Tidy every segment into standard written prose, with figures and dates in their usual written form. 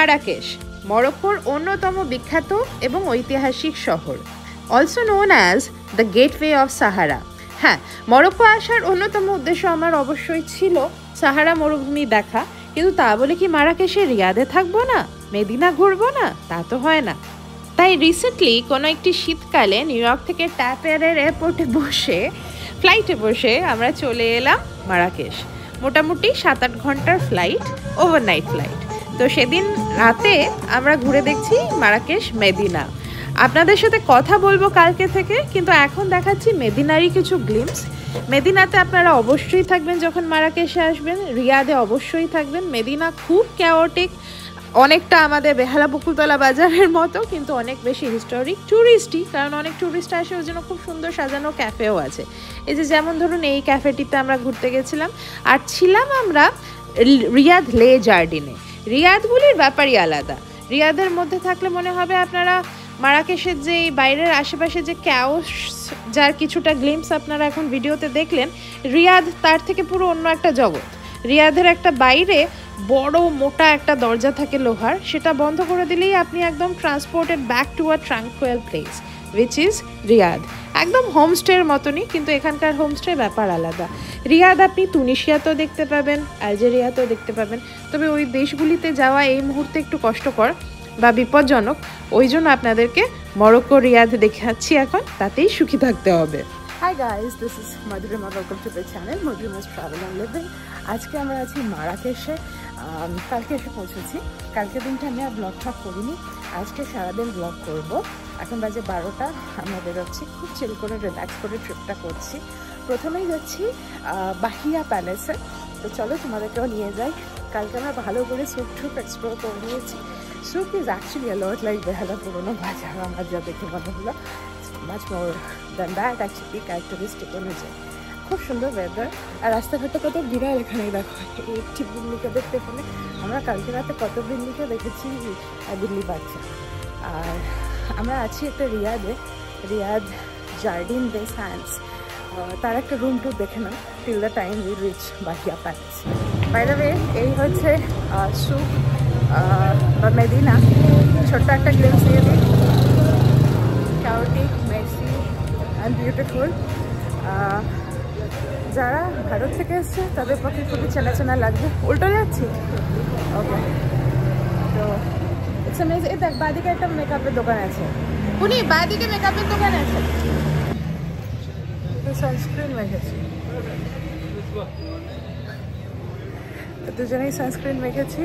Marrakesh মরক্কোর অন্যতম বিখ্যাত এবং ঐতিহাসিক শহর, also known as the gateway of Sahara. হ্যাঁ, মরক্কো আসার অন্যতম উদ্দেশ্য আমার অবশ্যই ছিল সাহারা মরুভূমি দেখা, কিন্তু তা বলে কি মারাকেশে রিয়াদে থাকবো না, মেদিনা ঘুরবো না? তা তো হয় না। তাই রিসেন্টলি কোনো একটি শীতকালে নিউ ইয়র্ক থেকে ট্যাপ এয়ারের এয়ারপোর্টে ফ্লাইটে বসে আমরা চলে এলাম মারাকেশ। মোটামুটি 7-8 ঘন্টার ফ্লাইট, ওভারনাইট ফ্লাইট। তো সেদিন রাতে আমরা ঘুরে দেখছি মারাকেশ, মেদিনা। আপনাদের সাথে কথা বলবো কালকে থেকে, কিন্তু এখন দেখাচ্ছি মেদিনারই কিছু গ্লিমস। মেদিনাতে আপনারা অবশ্যই থাকবেন যখন মারাকেশে আসবেন, রিয়াদে অবশ্যই থাকবেন। মেদিনা খুব ক্যাওটিক, অনেকটা আমাদের বেহালা বকুলতলা বাজারের মতো, কিন্তু অনেক বেশি হিস্টোরিক, ট্যুরিস্টই, কারণ অনেক ট্যুরিস্ট আসে, ওই জন্য খুব সুন্দর সাজানো ক্যাফেও আছে। এই যে যেমন ধরুন এই ক্যাফেটিতে আমরা ঘুরতে গেছিলাম, আর ছিলাম আমরা রিয়াদ লে জার্ডিনে। রিয়াদগুলির ব্যাপারই আলাদা। রিয়াদের মধ্যে থাকলে মনে হবে আপনারা মারাকেশের যে বাইরের আশেপাশে যে ক্যাওস, যার কিছুটা গ্লিমস আপনারা এখন ভিডিওতে দেখলেন, রিয়াদ তার থেকে পুরো অন্য একটা জগৎ। রিয়াদের একটা বাইরে বড় মোটা একটা দরজা থাকে লোহার, সেটা বন্ধ করে দিলেই আপনি একদম transported back to a tranquil place which is riad. একদম হোমস্টের মতনই, কিন্তু এখানকার হোমস্টের ব্যাপার আলাদা। রিয়াদ আপনি তুনিশিয়াতেও দেখতে পাবেন, আলজেরিয়াতেও দেখতে পাবেন, তবে ওই দেশগুলিতে যাওয়া এই মুহূর্তে একটু কষ্টকর বা বিপজ্জনক, ওই জন্য আপনাদেরকে মরক্কো রিয়াদ দেখাচ্ছি এখন, তাতেই সুখী থাকতে হবে। Hi guys, this is Madhurima. Welcome to the channel Madhurima's Travel and Living. আজকে আমরা আছি মারাকেশে। কালকে এসে পৌঁছেছি। কালকে দিনটা আমি আর ব্লগটা করিনি, আজকে সারাদিন ব্লগ করব। এখন বাজে 12টা, আমরা বেরোচ্ছি, খুব চিল করে রিল্যাক্স করে ট্রিপটা করছি। প্রথমেই যাচ্ছি বাহিয়া প্যালেসে। তো চলো তোমাদেরকেও নিয়ে যাই। কালকে আমরা ভালো করে সুক ট্রিপ এক্সপ্লোর করে নিয়েছি। Souk is actually a lot like Behala পুরোনো বাজার, আমার যা দেখে মনে হলো। much more than that actually, characteristic অনুযায়ী খুব সুন্দর ওয়েদার। আর রাস্তাঘাটে কত বিড়াল, এখানে দেখো একটি বিল্লিকে দেখতে পেলে। আমরা কালকে রাতে কত বিল্লিকে দেখেছি, দিল্লি বাচ্চা। আর আমরা আছি একটা রিয়াদ জার্ডিন দে সায়েন্স, তার একটা রুম টুর দেখে নাও till the time we reach Bahia Palace. By the way, এই হচ্ছে সুক বা মেদিনা। ছোট্ট একটা গ্লিমস দিয়ে দিই। chaotic, messy and beautiful. যারা ভারত থেকে এসছে তাদের পক্ষে খুবই চেনা লাগবে। উল্টো যাচ্ছি, ওকে। তো ইটস অ্যামেজিং। এই দেখ, বাদিকে একটা মেকআপের দোকান আছে, উনি বাদিকে মেকআপের দোকান আছে। সানস্ক্রিন মেখেছি, দুজনেই সানস্ক্রিন মেখেছি।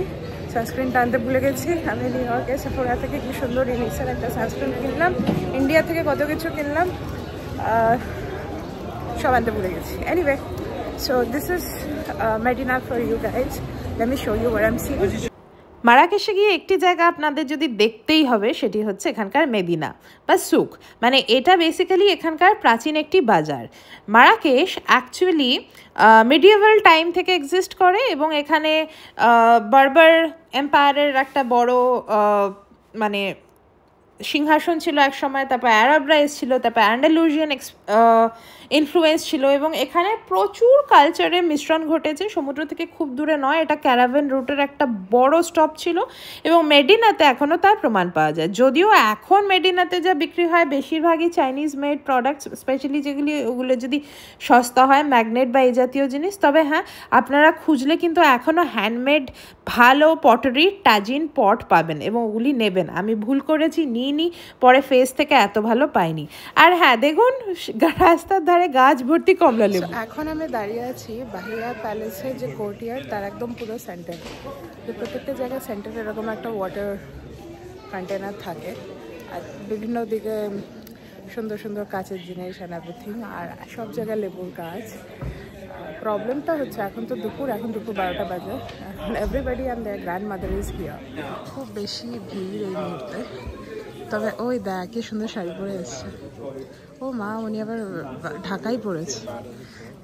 সানস্ক্রিন টানতে ভুলে গেছি। আমি নিউ ইয়র্কে সেফোরা থেকে কি সুন্দর ইনিক্সের একটা সানস্ক্রিন কিনলাম, ইন্ডিয়া থেকে কত কিছু কিনলাম, সব আনতে ভুলে গেছি। Anyway, so this is Medina for you guys. Let me show you what I am seeing. মারাকেশে গিয়ে একটি জায়গা আপনাদের যদি দেখতেই হবে, সেটি হচ্ছে এখানকার মেদিনা বা সুক। মানে এটা বেসিক্যালি এখানকার প্রাচীন একটি বাজার। মারাকেশ অ্যাকচুয়ালি মিডিয়েভাল টাইম থেকে এক্সিস্ট করে, এবং এখানে বারবার এম্পায়ারের একটা বড় মানে সিংহাসন ছিল এক সময়। তারপর আরবরা এসেছিল, তারপর অ্যান্ডালুজিয়ান ইনফ্লুয়েন্স ছিল, এবং এখানে প্রচুর কালচারের মিশ্রণ ঘটেছে। সমুদ্র থেকে খুব দূরে নয়, এটা ক্যারাভেন রুটের একটা বড় স্টপ ছিল, এবং মেডিনাতে এখনও তার প্রমাণ পাওয়া যায়। যদিও এখন মেডিনাতে যা বিক্রি হয় বেশিরভাগই চাইনিজ মেড প্রোডাক্টস, স্পেশালি যেগুলি ওগুলো যদি সস্তা হয়, ম্যাগনেট বা এই জাতীয় জিনিস। তবে হ্যাঁ, আপনারা খুঁজলে কিন্তু এখনও হ্যান্ডমেড ভালো পটারি টাজিন পট পাবেন, এবং ওগুলি নেবেন। আমি ভুল করেছি, নিইনি, পরে ফেস থেকে এত ভালো পাইনি। আর হ্যাঁ, দেখুন রাস্তার ধারে গাছ ভর্তি কমলা লেবু। এখন আমি দাঁড়িয়ে আছি বাহিয়া প্যালেসের যে কোর্টিয়ার্ড, তার একদম পুরো সেন্টারে। তো প্রত্যেকটা জায়গায় সেন্টারে এরকম একটা ওয়াটার কন্টেনার থাকে, আর বিভিন্ন দিকে সুন্দর সুন্দর কাচের জিনিস অ্যান্ড এভরিথিং, আর সব জায়গায় লেবুর গাছ। প্রবলেমটা হচ্ছে এখন তো দুপুর 12টা বাজে। এখন everybody and their grandmother is here. খুব বেশি ভিড় এই মুহূর্তে। তবে ওই দেখ কি সুন্দর শাড়ি পরে এসছে। ও মা, উনি আবার ঢাকাই পরেছে।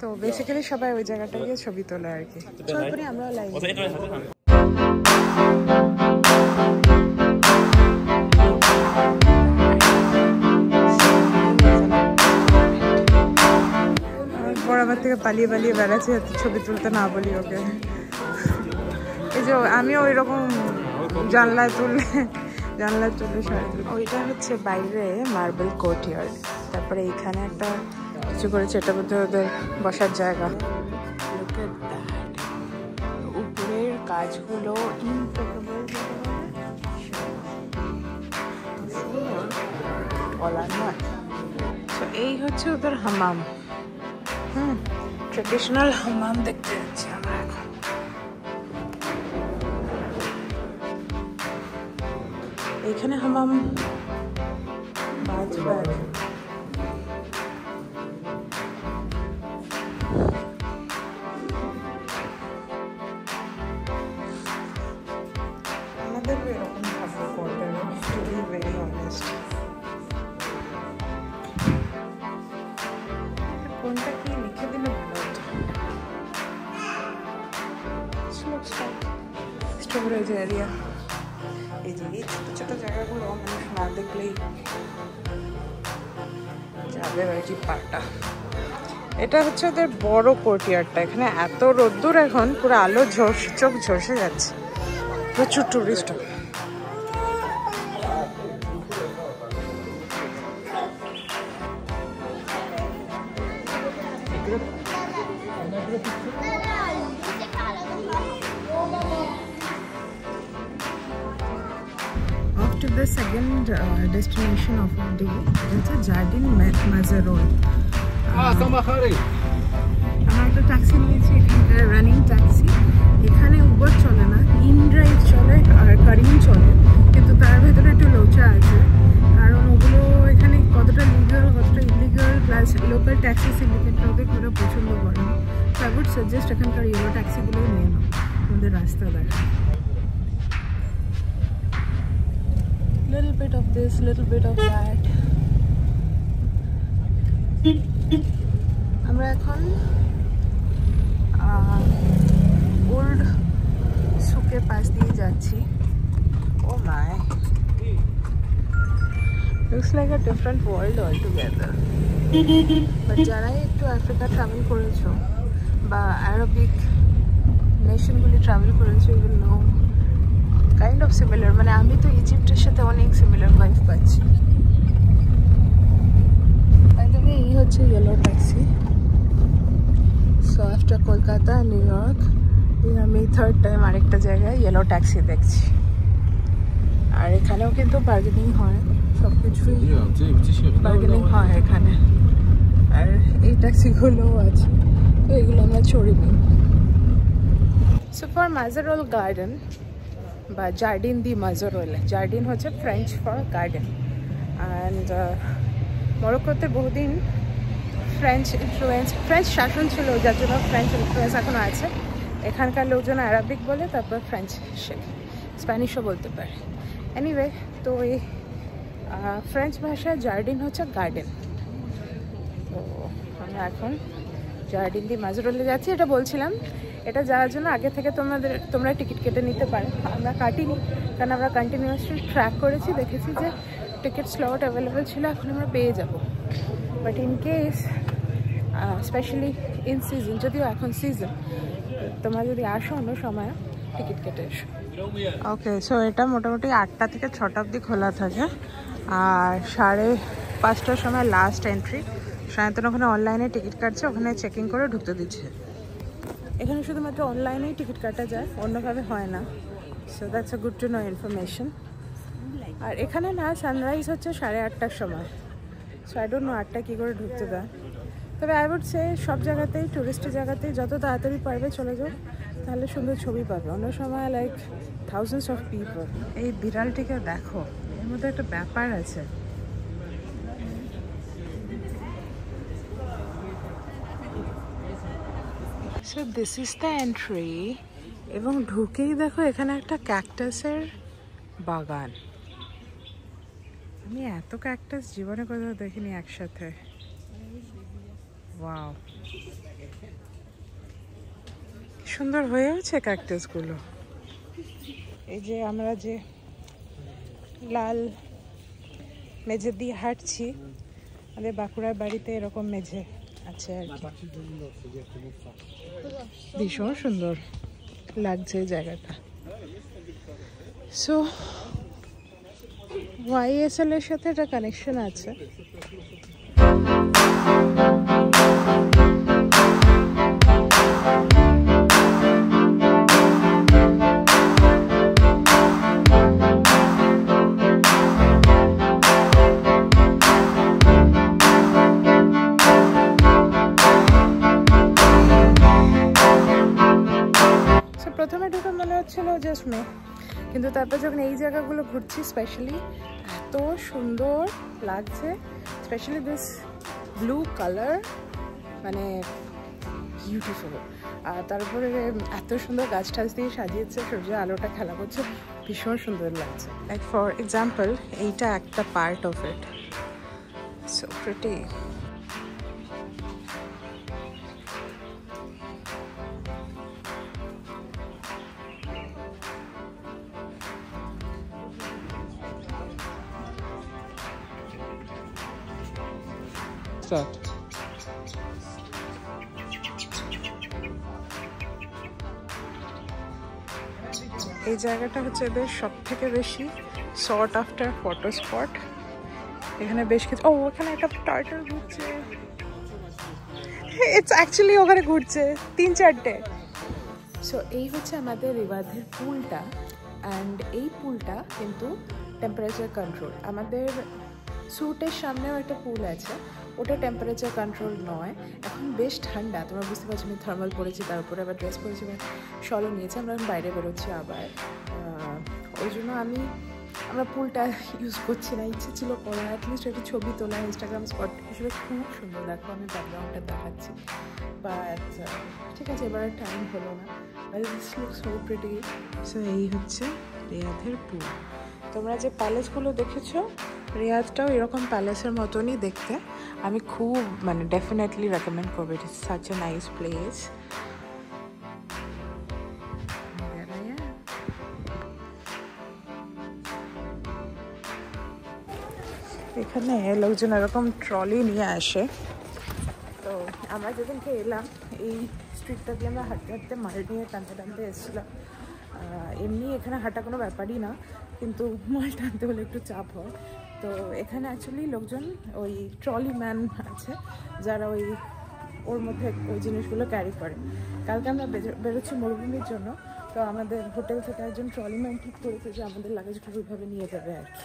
তো বেসিক্যালি সবাই ওই জায়গাটা গিয়ে ছবি তোলে আর কি। তারপরে আমরাও লাইন। বরাবর থেকে পালিয়ে বেড়াচ্ছি, ছবি তুলতে না বলি ওকে। এই যে আমিও ওই রকম জানলায় তুললে সরাই তুললে। ওইটা হচ্ছে বাইরে মার্বেল কোর্টইয়ার্ড, তারপরে এইখানে একটা কিছু করেছে, এটা বোধহয় ওদের বসার জায়গা। উপরের কাজগুলো বলার নয়। তো এই হচ্ছে ওদের হামাম। ট্রেডিশনাল হামাম দেখতে যাচ্ছি আমরা এখন। এখানে হামাম বাজবার আমাদের এরকম থাকবে কোয়ার্টারে, টু বি ভেরি অনেস্ট। কোনটা কি লিখে দিলে ভালো হতো। স্টোরেজ এরিয়া, এই যে এই ছোটো ছোটো জায়গাগুলো মানুষ না দেখলেই যাবে আর কি পাটা। এটা হচ্ছে ওদের বড় কোর্টইয়ার্ডটা। এখানে এত রোদ্দুর এখন, পুরো আলো চোখ ঝলসে যাচ্ছে, প্রচুর tourist. Off to the second destination of our day. It's a Jardin Mazarol. আমরা একটা ট্যাক্সি নিয়েছি, এখানকার রানিং ট্যাক্সি। এখানে উবার চলে না, ইনড্রাইভ চলে আর কারিম চলে, কিন্তু তার ভেতরে একটু লোচা আছে, কারণ ওগুলো এখানে কতটা লিগাল কতটা ইলিগাল, প্লাস লোকাল ট্যাক্সি সিন্ডিকেটরা ওদের করে পছন্দ করে না। তো আই উড সাজেস্ট এখানকার ইয়েলো ট্যাক্সিগুলোই নিয়ে নাও, আমাদের রাস্তা দেখা। Little bit of this, little bit of that. আমরা এখন ওল্ড সুকের পাশ দিয়ে যাচ্ছি। Oh my, looks like a different world altogether. But যারাই একটু আফ্রিকা ট্রাভেল করেছো বা আরবিক নেশনগুলি ট্রাভেল করেছো, you will know kind of similar. মানে আমি তো ইজিপ্টের সাথে অনেক সিমিলার ভাইব পাচ্ছি। এই হচ্ছে yellow taxi. So after Kolkata, new York, আমি থার্ড টাইম আরেকটা জায়গায় ইয়েলো ট্যাক্সি দেখছি। আর এখানেও কিন্তু বার্গেনিং হয়, সব কিছুই বার্গেনিং হয় এখানে। আর এই ট্যাক্সিগুলোও আছে, তো এগুলো আমরা চড়িনি। সো ফর মাজারোল গার্ডেন বা জার্ডিন দি মাজরোল, জার্ডিন হচ্ছে ফ্রেঞ্চ ফর গার্ডেন। অ্যান্ড মরক্কোতে বহুদিন ফ্রেঞ্চ শাসন ছিল, যার জন্য ফ্রেঞ্চ ইনফ্লুয়েন্স এখনও আছে। এখানকার লোকজন আরবিক বলে, তারপর ফ্রেঞ্চ শেখে, স্প্যানিশও বলতে পারে। এনিওয়ে, তো এই ফ্রেঞ্চ ভাষায় জার্ডিন হচ্ছে গার্ডেন। তো আমরা এখন জার্ডিন দি মাজরোলে যাচ্ছি। এটা বলছিলাম, এটা যাওয়ার জন্য আগে থেকে তোমরা টিকিট কেটে নিতে পারো। আমরা কাটিনি, কারণ আমরা কন্টিনিউয়াসলি ট্র্যাক করেছি, দেখেছি যে টিকিট স্লট অ্যাভেলেবেল ছিল, এখন আমরা পেয়ে যাব। But in case specially in season, যদিও এখন সিজন, তোমরা যদি আসো অন্য সময় টিকিট কেটে এসো। ওকে, সো এটা মোটামুটি 8টা থেকে 6টা অবধি খোলা থাকে, আর 5:30টার সময় লাস্ট এন্ট্রি। সায়ন্তন ওখানে অনলাইনে টিকিট কাটছে, ওখানে চেকিং করে ঢুকতে দিচ্ছে। এখানে শুধুমাত্র অনলাইনেই টিকিট কাটা যায়, অন্যভাবে হয় না। So that's a good to know information. আর এখানে না সানরাইজ হচ্ছে 8:30টার সময়। সো আই ডোন্ট নো 8টা কী করে ঢুকতে দেয়। তবে আই উড সে সব জায়গাতেই, টুরিস্টের জায়গাতেই যত তাড়াতাড়ি পারবে চলে যাও, তাহলে সুন্দর ছবি পাবে। অন্য সময় লাইক থাউজেন্ডস অফ পিপল। এই বিড়ালটিকে দেখো, এর মধ্যে একটা ব্যাপার আছে। So this is the entry, এবং ঢুকেই দেখো এখানে একটা ক্যাকটাসের বাগান। আমি এত ক্যাকটাস জীবনে কোথাও দেখিনি একসাথে। ওয়াও, সুন্দর হয়ে আছে ক্যাকটাসগুলো। এই যে আমরা যে লাল মেঝে দিয়ে হাঁটছি, আমাদের বাঁকুড়ার বাড়িতে এরকম মেঝে আছে আর কি। ভীষণ সুন্দর লাগছে এই জায়গাটা। সো YSL এর সাথে একটা কানেকশন আছে। প্রথমে ঢুকে মনে হচ্ছিল জাস্ট মে, কিন্তু তারপর যখন এই জায়গাগুলো ঘুরছি স্পেশালি এত সুন্দর লাগছে, স্পেশালি দিস ব্লু কালার, মানে বিউটিফুল। আর তারপরে এত সুন্দর গাছ টাছ দিয়ে সাজিয়েছে, সূর্যের আলোটা খেলা করছে, ভীষণ সুন্দর লাগছে। লাইক ফর এক্সাম্পল এইটা একটা part of it, so pretty. এই জায়গাটা হচ্ছে এদের সব থেকে বেশি শর্ট আফটার ফটো স্পট। এখানে বেশ কিছু, ও ওখানে একটা টার্টল ঘুরছে, ইটস অ্যাকচুয়ালি ওখানে ঘুরছে 3-4টে। সো এই হচ্ছে আমাদের রিভারদের পুলটা, অ্যান্ড এই পুলটা কিন্তু টেম্পারেচার কন্ট্রোল। আমাদের স্যুটের সামনেও একটা পুল আছে, ওটা টেম্পারেচার কন্ট্রোল নয়। এখন বেশ ঠান্ডা, তোমরা বুঝতে পারছো, আমি থার্মাল পরেছি, তার উপরে আবার ড্রেস পরেছি, শলও নিয়েছি, আমরা বাইরে বেরোচ্ছি আবার। ওই জন্য আমরা পুলটা ইউজ করছি না, ইচ্ছে ছিল করা, অ্যাটলিস্ট একটু ছবি তোলা ইনস্টাগ্রাম স্পট হিসেবে খুব সুন্দর, দেখো আমি ব্যাকগ্রাউন্ডটা দেখাচ্ছি। বাট ঠিক আছে, এবার টাইম হলো না। So pretty. সো এই হচ্ছে রিয়াদের পুল। তোমরা যে প্যালেসগুলো দেখেছো, রিয়াদটাও এরকম প্যালেসের মতনই দেখতে। আমি খুব মানে ডেফিনেটলি রেকমেন্ড করবো, it is such a nice place. এখানে লোকজন এরকম ট্রলি নিয়ে আসে। তো আমরা যেদিনকে এলাম এই স্ট্রিটটা দিয়ে আমরা হাঁটতে হাঁটতে মাল নিয়ে টানতে টানতে এসেছিলাম। এমনি এখানে হাঁটা কোনো ব্যাপারই না, কিন্তু মাল টানতে হলে একটু চাপ হয়। তো এখানে অ্যাকচুয়ালি লোকজন ওই ট্রলি ম্যান আছে, যারা ওর মধ্যে ওই জিনিসগুলো ক্যারি করে। কালকে আমরা বেরোচ্ছি মরুভূমির জন্য, তো আমাদের হোটেল থেকে একজন ট্রলি ম্যান ঠিক করেছে যে আমাদের লাগেজগুলো ওইভাবে নিয়ে যাবে আর কি।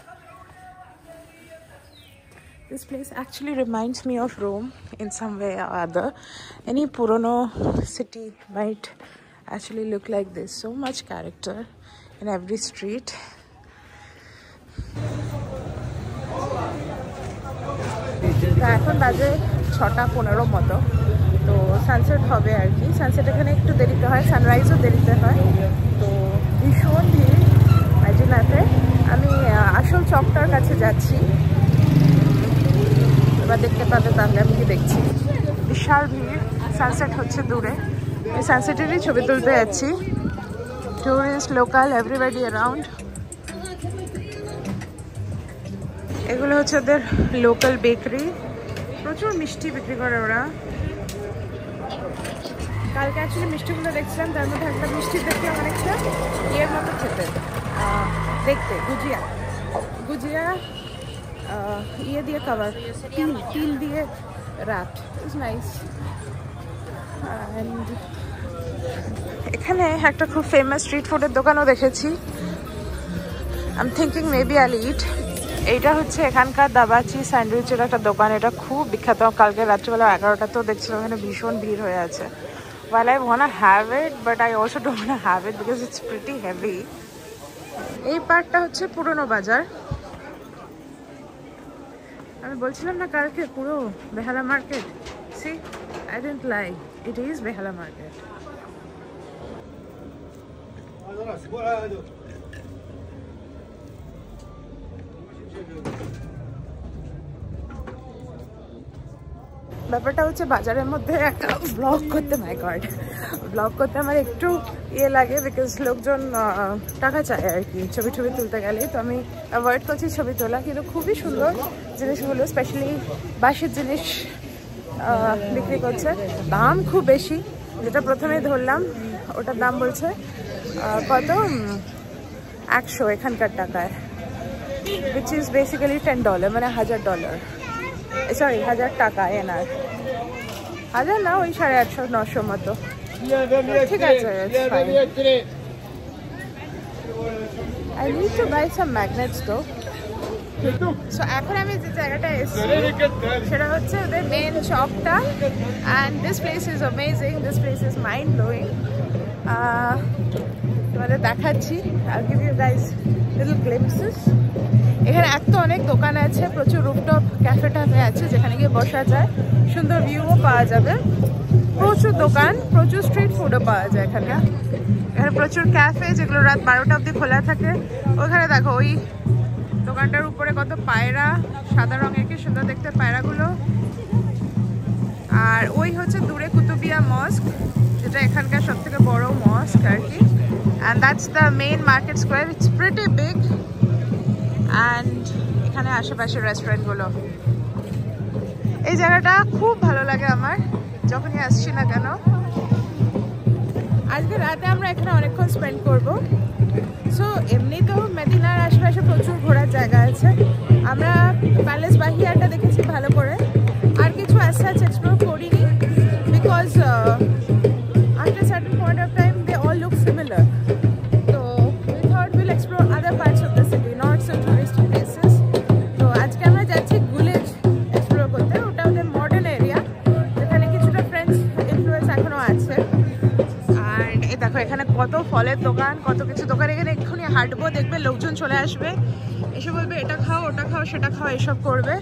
This place actually reminds me of Rome in some way or other. Any Purono city might actually look like this. So much character in every street. এখন বাজে 6:15 মতো, তো সানসেট হবে আর কি। সানসেট এখানে একটু দেরিতে হয়, সানরাইজও দেরিতে হয়। তো ভীষণ ভিড় আইজিনাতে। আমি আসল চকটার কাছে যাচ্ছি, এবার দেখতে পাবে তাহলে আমি কি দেখছি। বিশাল ভিড়, সানসেট হচ্ছে দূরে, এই সানসেটেরই ছবি তুলতে যাচ্ছি। Tourist, local, everybody around. এগুলো হচ্ছে ওদের লোকাল বেকারি, প্রচুর মিষ্টি বিক্রি করে ওরা। কালকে অ্যাকচুয়ালি মিষ্টিগুলো দেখছিলাম, তার মধ্যে একটা মিষ্টি দেখতে অনেকটা ইয়ের মতো খেতে, দেখতে গুজিয়া ইয়ে দিয়ে কভার, তিল দিয়ে র্যাপড, ইটস নাইস। অ্যান্ড এখানে একটা খুব ফেমাস স্ট্রিট ফুডের দোকানও দেখেছি। আই এম থিঙ্কিং মেবি আইল ইট। এইটা হচ্ছে এখানকার দাবাচি স্যান্ডউইচের একটা দোকান, এটা খুব বিখ্যাত। কালকে রাত্রিবেলা 11টাতেও দেখছিলাম এখানে ভীষণ ভিড় হয়ে আছে। While I wanna have it, but I also don't wanna have it because it's pretty heavy. এই পার্টটা হচ্ছে পুরনো বাজার। আমি বলছিলাম না কালকে পুরো Behala market. See, I didn't lie. It is Behala market. ব্যাপারটা হচ্ছে বাজারের মধ্যে একটা ব্লগ করতে, মাই গড, ব্লগ করতে আমার একটু ইয়ে লাগে, বিকজ লোকজন টাকা চায় আর কি ছবি তুলতে গেলে। তো আমি অ্যাভয়েড করছি ছবি তোলা, কিন্তু খুবই সুন্দর জিনিসগুলো, স্পেশালি বাঁশের জিনিস বিক্রি করছে। দাম খুব বেশি, যেটা প্রথমেই ধরলাম ওটার দাম বলছে কত 100 এখানকার টাকায়, which is basically $10, মানে $1000, সরি 1000 টাকা এনার, 1000 না ওই 850-900 মতো। ঠিক আছে, I need to buy some magnets though. So এখন আমি যে জায়গাটা এসেছি সেটা হচ্ছে ওদের মেন শপটা, and this place is amazing, this place is mind blowing. তোমাদের দেখাচ্ছি, I'll give you guys little glimpses. এখানে এক তো অনেক দোকান আছে, প্রচুর রুফটপ ক্যাফে টাফে আছে যেখানে গিয়ে বসা যায়, সুন্দর ভিউও পাওয়া যাবে, প্রচুর দোকান, প্রচুর স্ট্রিট ফুডও পাওয়া যায় এখানে। এখানে প্রচুর ক্যাফে যেগুলো রাত 12টা অবধি খোলা থাকে। ওখানে দেখো ওই দোকানটার উপরে কত পায়রা, সাদা রঙের, কি সুন্দর দেখতে পায়রাগুলো। আর ওই হচ্ছে দূরে কুতুবিয়া মস্ক, যেটা এখানকার সব থেকে বড় মস্ক আর কি। And that's the main market square, it's pretty big. And এখানে আশেপাশে রেস্টুরেন্টগুলো। এই জায়গাটা খুব ভালো লাগে আমার যখনই আসছি না কেন। আজকে রাতে আমরা এখানে অনেকক্ষণ স্পেন্ড করবো। সো এমনিতেও মেদিনার আশেপাশে প্রচুর ঘোরার জায়গা আছে। আমরা প্যালেস বাহিয়ারটা দেখেছি ভালো করে, আর কিছু অ্যাজ সাচ এক্সপ্লোর করিনি, because after certain point of time they all look similar. তো we thought will explore other parts of the city, not so tourist places. তো আজকে আমরা যাচ্ছি গুলেজ এক্সপ্লোর করতে। ওটা ওদের মডার্ন এরিয়া, যেখানে কিছুটা ফ্রেঞ্চ ইনফ্লুয়েন্স এখনও আছে। আর এই দেখো এখানে কত ফলের দোকান, কত কিছু দোকান। এখানে এক্ষুনি হাঁটবো, দেখবে লোকজন চলে আসবে, এসে বলবে এটা খাও, ওটা খাও, সেটা খাও, এসব করবে।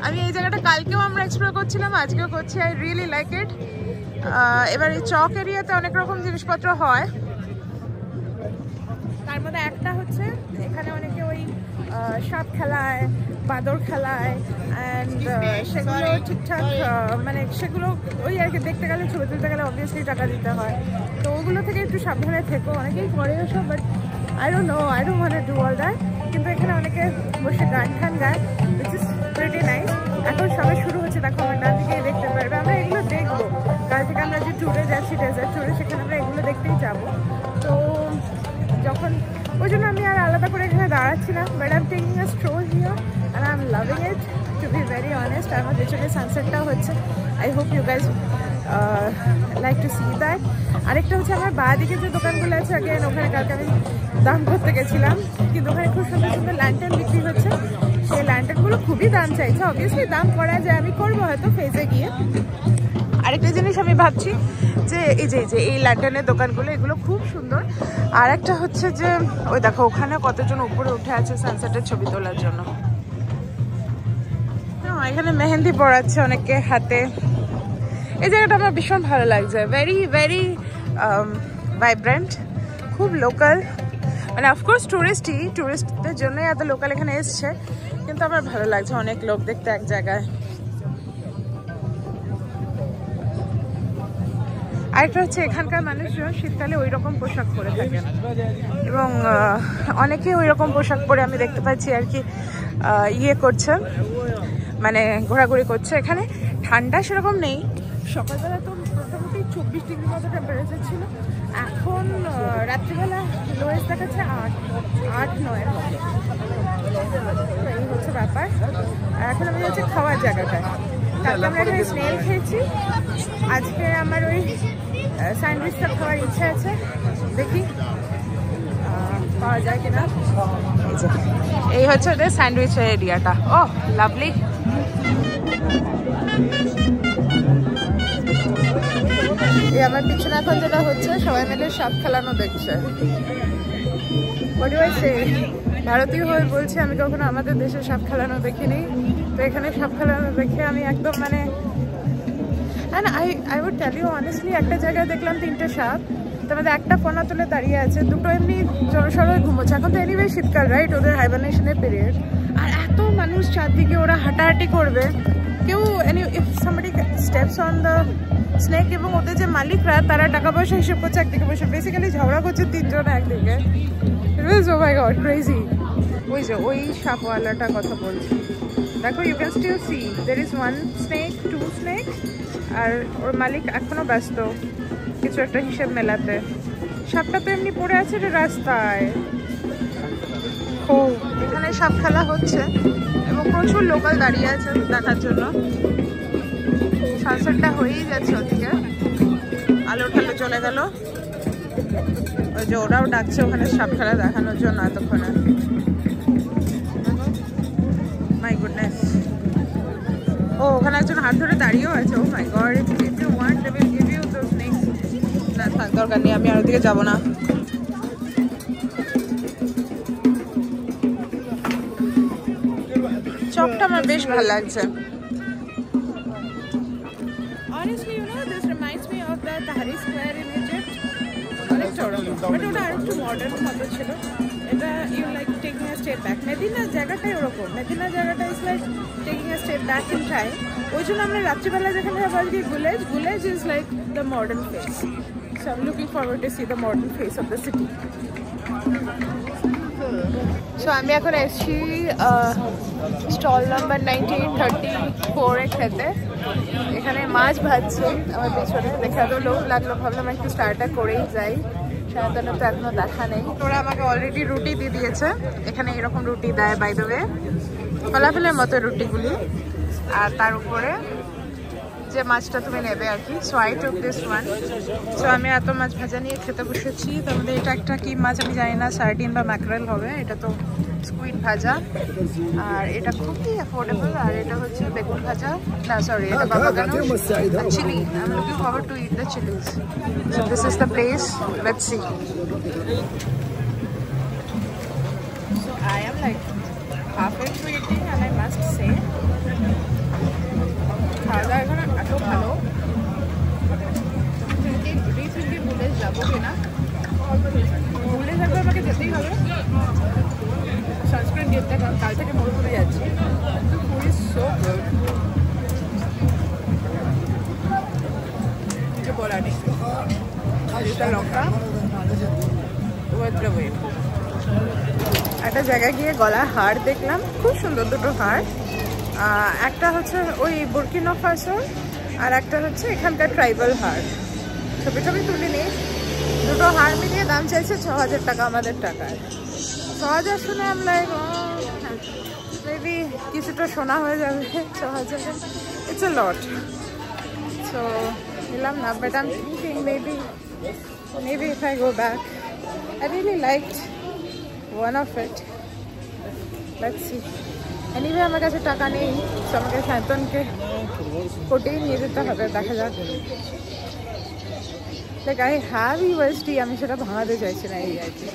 আমি এই জায়গাটা কালকেও আমরা এক্সপ্লোর করছিলাম, আজকেও করছি। I really like it. এবার এই চক এরিয়াতে অনেক রকম জিনিসপত্র হয়, তার মধ্যে একটা হচ্ছে এখানে অনেকে ওই সাপ খেলায়, বাঁদর খেলায়, অ্যান্ড সেগুলো ঠিকঠাক মানে সেগুলো ওই আর কি দেখতে গেলে, ছবি তুলতে গেলে অবভিয়াসলি টাকা দিতে হয়। তো ওগুলো থেকে একটু সাবধানে থেকো, অনেকেই করে ওসব, but I don't no, I don't want to do all that. কিন্তু এখানে অনেকে বসে গান টান গায়, উইচ ইজ প্রিটি নাইস। এখন সবাই শুরু হচ্ছে, দেখো আমার ডান দিকে দেখতে পারবে। আমরা এগুলো দেখবো, কাল থেকে আমরা যে ট্যুরে যাচ্ছি, ডেজার্ট ট্যুরে, সেখানে আমরা এগুলো দেখতেই যাবো। তো যখন ওই জন্য আমি আর আলাদা করে এখানে দাঁড়াচ্ছি না, but I am taking a stroll here and I am loving it, to be very honest. আর আমার পেছনে সানসেটটাও হচ্ছে। I hope you guys like to see that. আরেকটা হচ্ছে আমার বাঁ দিকে যে দোকানগুলো আছে, আগে ওখানে কালকে আমি দাম করতে গেছিলাম, কিন্তু ওখানে খুব সুন্দর সুন্দর ল্যান্টার্ন বিক্রি হচ্ছে। সেই ল্যান্টার্নগুলো খুবই দাম চাইছে, অবভিয়াসলি দাম করা যায়, আমি করবো হয়তো ফেজে গিয়ে। আরেকটা জিনিস আমি ভাবছি যে এই ল্যান্টার্নের দোকানগুলো, এগুলো খুব সুন্দর। আর একটা হচ্ছে যে ওই দেখো ওখানে কতজন উপরে উঠে আছে সানসেটের ছবি তোলার জন্য। এখানে মেহেন্দি পড়াচ্ছে অনেকে হাতে। এই জায়গাটা আমার ভীষণ ভালো লাগছে, ভেরি ভেরি ভাইব্রেন্ট, খুব লোকাল। মানে অফকোর্স টুরিস্টদের জন্যই এত লোকাল এখানে এসছে, কিন্তু আমার ভালো লাগছে অনেক লোক দেখতে এক জায়গায়। আরেকটা হচ্ছে এখানকার মানুষজন শীতকালে ওই রকম পোশাক পরে থাকেন, এবং অনেকে ওই রকম পোশাক পরে আমি দেখতে পাচ্ছি আর কি ইয়ে করছে, মানে ঘোরাঘুরি করছে। এখানে ঠান্ডা সেরকম নেই, সকালবেলা তো মোটামুটি 24 ডিগ্রি মতো টেম্পারেচার ছিল, এখন রাত্রিবেলা লোয়েস্ট দেখাচ্ছে 8-9 মতো। এই হচ্ছে ব্যাপার। এখন আমি হচ্ছে খাওয়ার জায়গাটায়, কালকে আমরা এখানে স্নেল খেয়েছি, আজকে আমার ওই স্যান্ডউইচটা খাওয়ার ইচ্ছা আছে, দেখি পাওয়া যায় কিনা। এই হচ্ছে ওদের স্যান্ডউইচের এরিয়াটা। ও লাভলি। এই আমার পিছনে এখন যেটা হচ্ছে, সবাই মিলে সাপ খেলানো দেখছে। ভারতীয় হয়ে বলছি, আমি কখনো আমাদের দেশে সাপ খেলানো দেখিনি, তো এখানে সাপ খেলানো দেখে আমি একদম মানে, and I would tell you honestly, একটা জায়গায় দেখলাম 3টে সাপ, তার মধ্যে একটা ফোনা তুলে দাঁড়িয়ে আছে, দুটো এমনি জনসড়কে ঘুমোচ্ছে। এখন তো এনিওয়ে শীতকাল, রাইট, ওদের হাইবারনেশনের পিরিয়ড। আর এত মানুষ চারদিকে, ওরা হাঁটাহাঁটি করবে, কেউ if somebody steps on the snake, এবং ওদের যে মালিকরা তারা টাকা পয়সা হিসেব করছে একদিকে বসে, বেসিক্যালি ঝগড়া করছে 3 জন একদিকে। Oh my god, crazy. ওই যে ওই সাপওয়ালাটার কথা বলছি, দেখো, you can still see there is 1 snake, 2 snake, আর ওর মালিক এখনো ব্যস্ত কিছু একটা হিসেব মেলাতে। সাপটা তো এমনি পড়ে আছে রে রাস্তায়, দেখো এখানে সব খেলা হচ্ছে এবং প্রচুর লোকাল দাঁড়িয়ে আছে দেখার জন্য। সানসেটটা হয়েই যাচ্ছে ওদিকে, আলো ঠালো চলে গেল। ওই যে ওরাও ডাকছে ওখানে সাপ খেলা দেখানোর জন্য এতক্ষণে। মাই গুডনেস, ও ওখানে একজন হাত ধরে দাঁড়িয়েও আছে। Oh my god, if you want they will give you those snakes. না থাক, দরকার নেই, আমি আর ওদিকে যাবো না। চকটা আমার বেশ ভালো লাগছে। Honestly, you know, this reminds me of the Tahrir Square in Egypt. অনেকটা ওরকম, বাট ওটা আরেকটু মডার্ন মতো ছিল। এটা you like taking a step back. Medina জায়গাটাই ওরকম, মেদিনা জায়গাটা is like taking a step back in time. ওই জন্য আমরা রাত্রিবেলা যেখানে যাবো আজকে Gueliz is like the modern face. So I am looking forward to see the modern face of the city. সো আমি এখন এসেছি স্টল নাম্বার 1934 খেতে। এখানে মাছ ভাজছে আমার পেছনে, দেখে এত লোক লাগলো, ভাবলাম একটু স্টার্টটা করেই যাই। সাধারণত তো এখনো দেখা নেই। ওরা আমাকে অলরেডি রুটি দিয়ে দিয়েছে, এখানে এরকম রুটি দেয় বাই দ্য ওয়ে, ফলাফলের মতো রুটিগুলি, আর তার উপরে যে মাছটা তুমি নেবে আর কি। So I took this one. So আমি এত মাছ ভাজা নিয়ে খেতে বসেছি। তার মধ্যে এটা একটা কি মাছ আমি জানি না, সার্ডিন বা ম্যাকরেল হবে। এটা তো স্কুইড ভাজা, আর এটা খুবই অ্যাফোর্ডেবল। আর এটা হচ্ছে বেগুন ভাজা, না সরি, এটা baba ganoush chilli. I am looking forward to eat the chillies. So this is the place, let's see. So I am like halfway through eating and I must say খাওয়া দাওয়া এখানে এত ভালো। রিসেন্টলি ভুলে যাবো কিনা, ভুলে থাকলে আমাকে যেতেই হবে সানস্ক্রিন কিনতে, কারণ কাল থেকে মরুভূমি যাচ্ছি। ফুড ইজ সো গুড, কিছু বলার নেই। দুটা লঙ্কা ওয়েট ওয়েট। একটা জায়গায় গিয়ে গলার হার দেখলাম, খুব সুন্দর দুটো হার। একটা হচ্ছে ওই বুরকিনা ফাসো, আর একটা হচ্ছে এখানকার ট্রাইবাল হার। ছবি ছবি তুলে নিই। দুটো হার মিলিয়ে দাম চাইছে 6000 টাকা আমাদের টাকায়। 6000 শুনে আমরা মেবি কিছুটা সোনা হয়ে যাবে 6000। ইটস এ লট, সো নিলাম না। But I am thinking maybe if I go back. I really liked one of it. Let's see. Anyway, আমার কাছে টাকা নেই, তো আমাকে সায়ন্তনকে কোটেই নিয়ে যেতে হবে, দেখা যাক। লাইক আই হ্যাভ USD, আমি সেটা ভাঙাতে চাইছি না এই আর কি।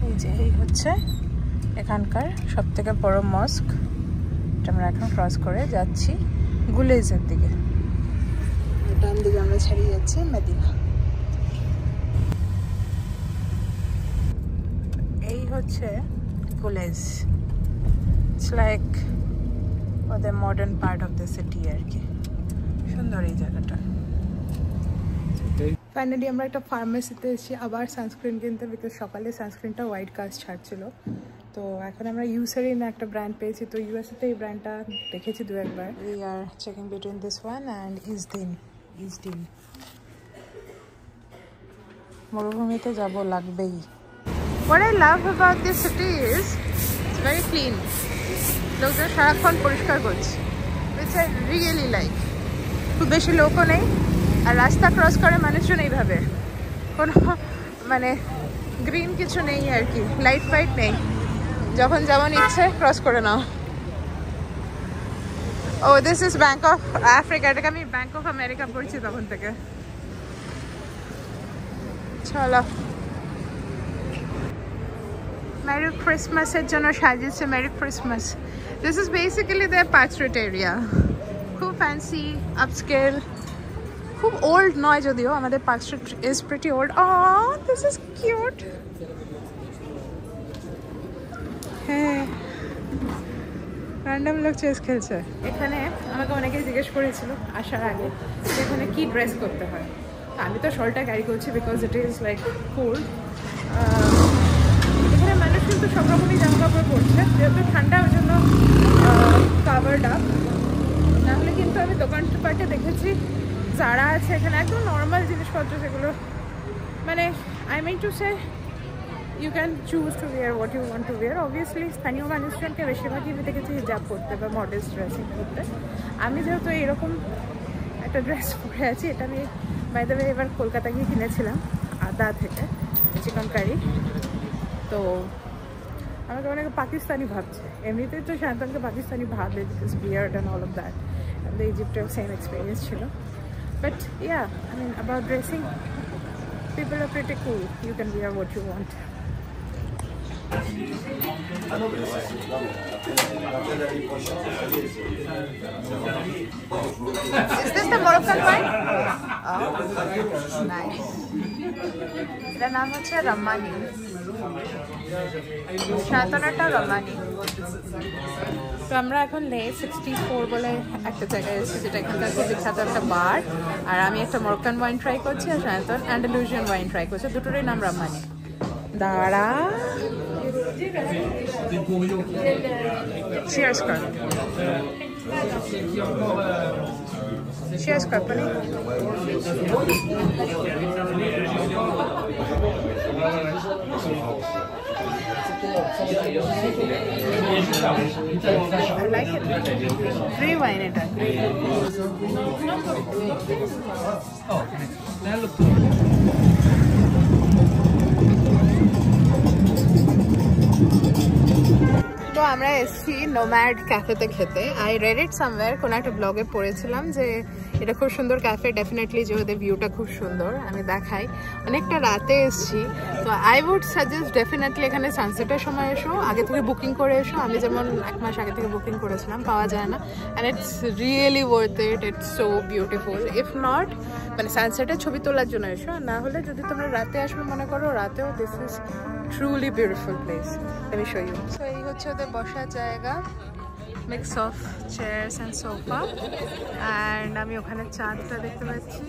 এই যে এই হচ্ছে এখানকার সব থেকে বড় মস্ক। এটা আমরা এখন ক্রস করে যাচ্ছি গুলেজের দিকে। ডান দিকে আমরা ছাড়িয়ে যাচ্ছি মদিনা। এই হচ্ছে Gueliz. It's like the modern part of the city আর কি। সুন্দর এই জায়গাটা। ফাইনালি আমরা একটা ফার্মেসিতে এসেছি আবার সানস্ক্রিন কিনতে, বিকজ সকালে সানস্ক্রিনটা হোয়াইট কাস্ট ছাড়ছিল। তো এখন আমরা ইউসারিন একটা ব্র্যান্ড পেয়েছি, তো ইউএসএতে এই ব্র্যান্ডটা দেখেছি দু একবার। We are checking between this one and ইজদিন। মরুভূমিতে যাব লাগবেই। What I love about this city is it's very clean. লোকজন সারাক্ষণ পরিষ্কার করছে, which I really like. খুব বেশি লোকও নেই, আর রাস্তা ক্রস করে মানুষজন এইভাবে, কোনো মানে গ্রিন কিছু নেই আর কি, লাইট ফাইট নেই, যখন যেমন ইচ্ছে ক্রস করে নাও। Oh this is Bank of Africa, এটাকে আমি ব্যাংক অফ আমেরিকা পড়ছি তখন থেকে। চলো, মেরি ক্রিসমাসের জন্য সাজিয়েছে, merry Christmas. This is basically the park street area. খুব ফ্যান্সি, আপস্কেল, খুব ওল্ড নয় যদিও, আমাদের park street is pretty old. Oh, this is cute. হ্যাঁ, র্যান্ডম লোক চেস খেলছে। এখানে আমাকে অনেকেই জিজ্ঞেস করেছিল আসার আগে যে এখানে কী ড্রেস করতে হয়। আমি তো শলটা ক্যারি করছি because it is like cold. এখানে মানুষ কিন্তু সব রকমই জামা কাপড় পরছে, যেহেতু ঠান্ডা ওই জন্য কাভার্ড আপ। নাহলে কিন্তু আমি দোকানপাটে দেখেছি যারা আছে এখানে একদম নর্মাল জিনিসপত্র, সেগুলো মানে I mean to say you can choose to wear what you want to wear. Obviously স্থানীয় মানুষজনকে বেশিরভাগই আমি দেখেছি হিজাব পরতে বা মডেস্ট ড্রেসিং করতে। আমি যেহেতু এরকম একটা ড্রেস পরে আছি, এটা আমি বাই দ্য ওয়ে এবার কলকাতা গিয়ে কিনেছিলাম আদা থেকে, চিকেন কারি। তো আমাকে অনেকে পাকিস্তানি ভাবছে, এমনিতেই তো শান্তনকে পাকিস্তানি ভাবে because beard and all of that, and the ইজিপ্টেও সেম এক্সপিরিয়েন্স ছিল। But yeah, I mean about dressing, people are pretty cool. You can wear what you want. Is this the Moroccan wine? Oh, nice. The name is Ramani. Shantanata Ramani. তো আমরা এখন লে 64 বলে একটা জায়গায় এসেছি, যেটা এখানকার খুব বিখ্যাত একটা বার। আর আমি একটা মরক্কান ওয়াইন ট্রাই করছি, আর শান্তন অ্যান্ডালুজিয়ান ওয়াইন ট্রাই করছি। দুটোরই নাম রাম্মানি। দাঁড়া, চিয়ার্স কর, চিয়ার্স কর পানি। I like it. Free wine it. তো আমরা এসেছি নোম্যাড ক্যাফেতে খেতে। আই রেড ইট সামওয়্যার, কোনো একটা ব্লগে পড়েছিলাম যে এটা খুব সুন্দর ক্যাফে, ডেফিনেটলি যে ওদের ভিউটা খুব সুন্দর। আমি দেখাই, অনেকটা রাতে এসেছি, তো আই উড সাজেস্ট ডেফিনেটলি এখানে সানসেটের সময় এসো, আগে থেকে বুকিং করে এসো। আমি যেমন 1 মাস আগে থেকে বুকিং করেছিলাম, পাওয়া যায় না, and it's really worth it, it's so beautiful. If not, মানে সানসেটের ছবি তোলার জন্য এসো, না হলে যদি তোমরা রাতে আসবে মনে করো, রাতেও this is truly beautiful place. let me show you. So এই হচ্ছে ওদের বসার জায়গা, mix of chairs and sofa. And আমি ওখানে চাঁদটা দেখতে পাচ্ছি,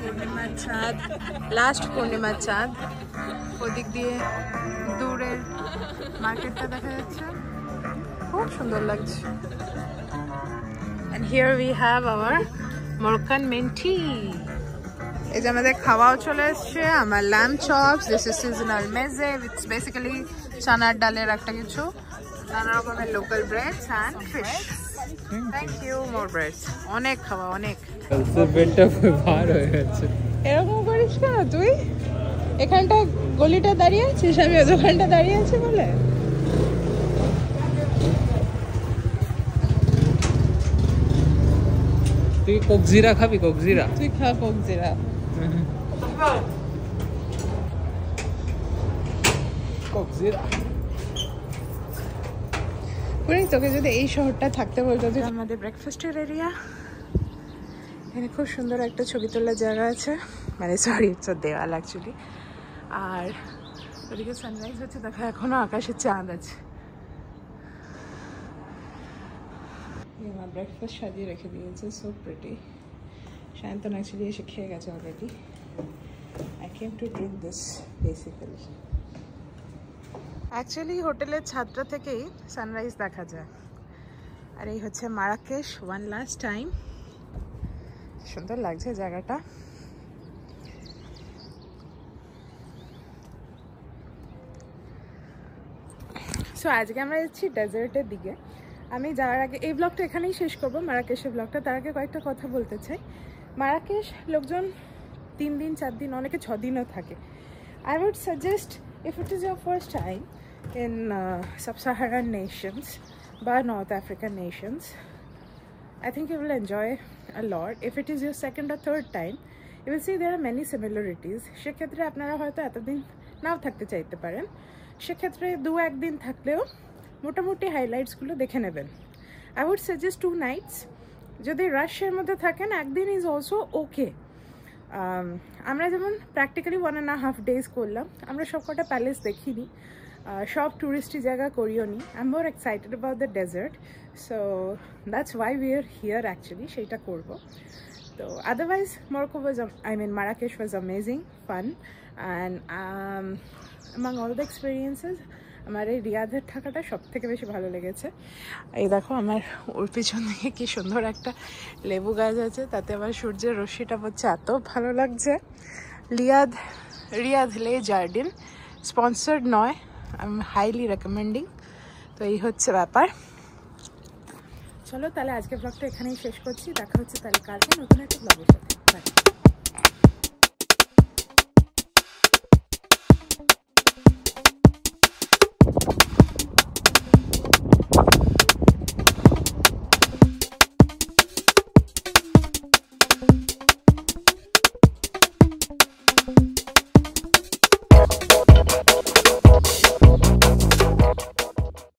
পূর্ণিমার চাঁদ, লাস্ট পূর্ণিমার চাঁদ। ওদিক দিয়ে দূরের মার্কেটটা দেখা যাচ্ছে, খুব সুন্দর লাগছে। And here we have our Moroccan mint tea. এই যে আমাদের খাওয়াও চলে এসছে, আমার lamb chops, this is seasonal mezze, it's basically চানার ডালের একটা কিছু, নানা রকমের local breads and fish. Thank you, more breads. অনেক খাওয়া, অনেক। এরকম করিস কেন তুই? এখানটা গলিটা দাঁড়িয়ে আছিস, আমি ওখানটা দাঁড়িয়ে আছি বলে। তুই কোক জিরা খাবি? কোক জিরা তুই খা, কোক জিরা। কোক জিরা। তোকে যদি এই শহরটা থাকতে বলতো, যে আমাদের ব্রেকফাস্টের এরিয়া, এখানে খুব সুন্দর একটা ছবি তোলার জায়গা আছে, মানে সরি ইটস আ দেওয়াল অ্যাকচুয়ালি। আর ওদিকে সানরাইজ হচ্ছে, দেখো এখনো আকাশে চাঁদ আছে। আমার ব্রেকফাস্ট সাজিয়ে রেখে দিয়েছে, সো প্রিটি। শান্তন অ্যাকচুয়ালি এসে খেয়ে গেছে already. I came to drink this basically. Actually হোটেলের ছাদটা থেকেই সানরাইজ দেখা যায়। আর এই হচ্ছে মারাকেশ ওয়ান লাস্ট টাইম। সুন্দর লাগছে জায়গাটা। সো আজকে আমরা যাচ্ছি ডেজার্টের দিকে। আমি যাওয়ার আগে এই ব্লগটা এখানেই শেষ করবো, মারাকেশের ব্লগটা। তার আগে কয়েকটা কথা বলতে চাই। মারাকেশ লোকজন 3 দিন 4 দিন, অনেকে 6 দিনও থাকে। I would suggest, if it is your first time in sub-Saharan nations বা North African nations, I think you will enjoy a lot. If it is your second or third time, you will see there are many similarities. সেক্ষেত্রে আপনারা হয়তো এতদিন নাও থাকতে চাইতে পারেন, সেক্ষেত্রে 2-1 দিন থাকলেও মোটামুটি হাইলাইটসগুলো দেখে নেবেন। I would suggest 2 nights. যদি রাশের মধ্যে থাকেন, 1 দিন ইজ অলসো ওকে। আমরা যেমন প্র্যাকটিক্যালি 1.5 days করলাম, আমরা সব কটা প্যালেস দেখিনি, সব টুরিস্টি জায়গা করিও নি। I am more excited about the desert, so that's why we are here actually, সেইটা করবো। তো otherwise Morocco was, Marrakesh was amazing fun, and among all the experiences আমার এই রিয়াদের থাকাটা সব থেকে বেশি ভালো লেগেছে। এই দেখো আমার ওর পিছন দিকে কি সুন্দর একটা লেবু গাছ আছে, তাতে আবার সূর্যের রশ্মিটা পড়ছে, এত ভালো লাগছে। রিয়াদ লে জার্ডিন, স্পন্সার্ড নয়, আই এম হাইলি রেকমেন্ডিং। তো এই হচ্ছে ব্যাপার। চলো তাহলে আজকে ব্লগটা এখানেই শেষ করছি, দেখা হচ্ছে তাহলে কালকে নতুন একটা ব্লগের সাথে। বাই।